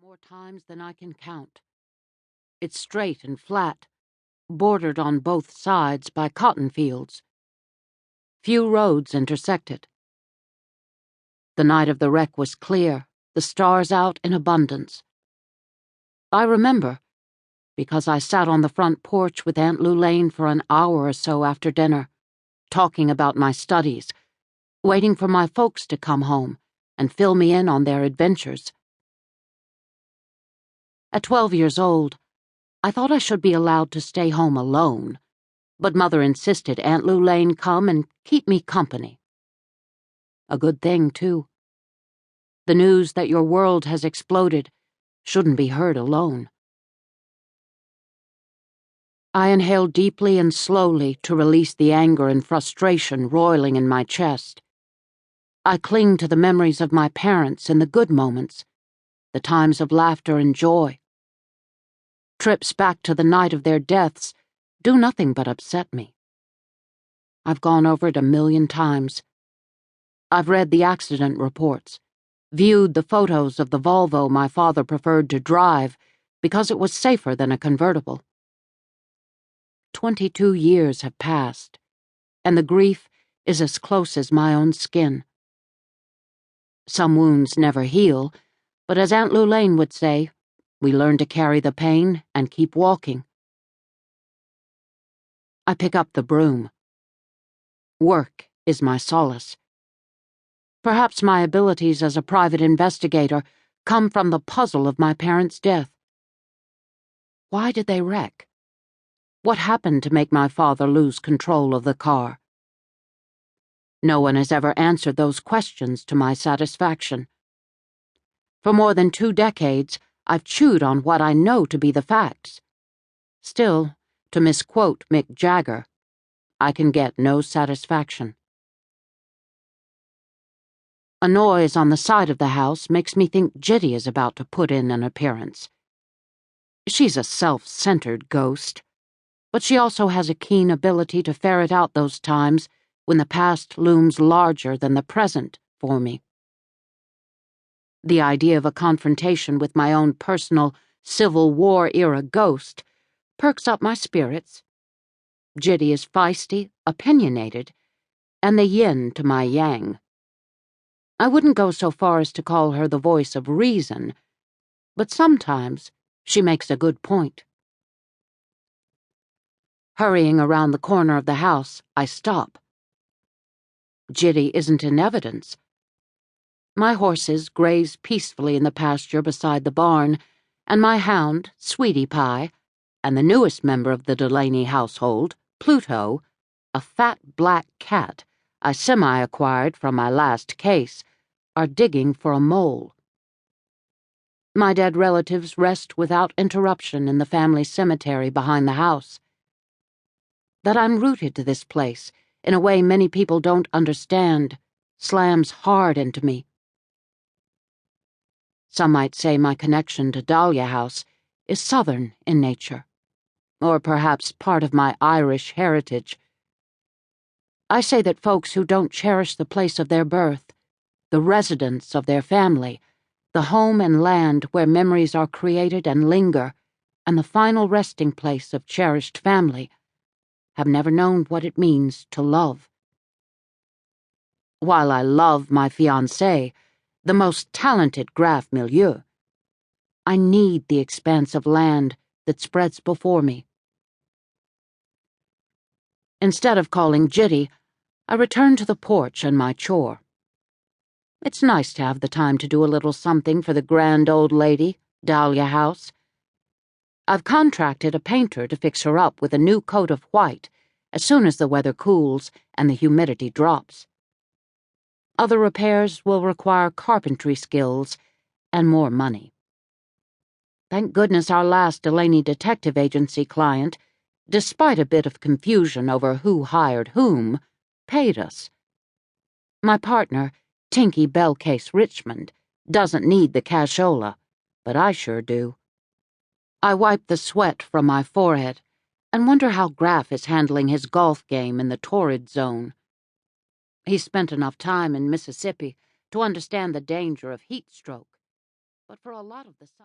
more times than I can count. It's straight and flat, bordered on both sides by cotton fields. Few roads intersect it. The night of the wreck was clear, the stars out in abundance. I remember, because I sat on the front porch with Aunt Lulaine for an hour or so after dinner, talking about my studies, waiting for my folks to come home and fill me in on their adventures. At 12 years old, I thought I should be allowed to stay home alone, but Mother insisted Aunt Lulaine come and keep me company. A good thing, too. The news that your world has exploded shouldn't be heard alone. I inhaled deeply and slowly to release the anger and frustration roiling in my chest. I cling to the memories of my parents in the good moments, the times of laughter and joy. Trips back to the night of their deaths do nothing but upset me. I've gone over it 1,000,000 times. I've read the accident reports, viewed the photos of the Volvo my father preferred to drive because it was safer than a convertible. 22 years have passed, and the grief is as close as my own skin. Some wounds never heal, but as Aunt Lulaine would say, we learn to carry the pain and keep walking. I pick up the broom. Work is my solace. Perhaps my abilities as a private investigator come from the puzzle of my parents' death. Why did they wreck? What happened to make my father lose control of the car? No one has ever answered those questions to my satisfaction. For more than 2 decades, I've chewed on what I know to be the facts. Still, to misquote Mick Jagger, I can get no satisfaction. A noise on the side of the house makes me think Jitty is about to put in an appearance. She's a self-centered ghost, but she also has a keen ability to ferret out those times when the past looms larger than the present for me. The idea of a confrontation with my own personal Civil War-era ghost perks up my spirits. Jitty is feisty, opinionated, and the yin to my yang. I wouldn't go so far as to call her the voice of reason, but sometimes she makes a good point. Hurrying around the corner of the house, I stop. Jitty isn't in evidence. My horses graze peacefully in the pasture beside the barn, and my hound, Sweetie Pie, and the newest member of the Delaney household, Pluto, a fat black cat I semi-acquired from my last case, are digging for a mole. My dead relatives rest without interruption in the family cemetery behind the house. That I'm rooted to this place in a way many people don't understand slams hard into me. Some might say my connection to Dahlia House is Southern in nature, or perhaps part of my Irish heritage. I say that folks who don't cherish the place of their birth, the residence of their family, the home and land where memories are created and linger, and the final resting place of cherished family, have never known what it means to love. While I love my fiancé, the most talented Graf milieu, I need the expanse of land that spreads before me. Instead of calling Jitty, I return to the porch and my chore. It's nice to have the time to do a little something for the grand old lady, Dahlia House. I've contracted a painter to fix her up with a new coat of white as soon as the weather cools and the humidity drops. Other repairs will require carpentry skills and more money. Thank goodness our last Delaney Detective Agency client, despite a bit of confusion over who hired whom, paid us. My partner, Tinky Bellcase Richmond, doesn't need the cashola, but I sure do. I wipe the sweat from my forehead and wonder how Graf is handling his golf game in the torrid zone. He spent enough time in Mississippi to understand the danger of heat stroke, but for a lot of the summer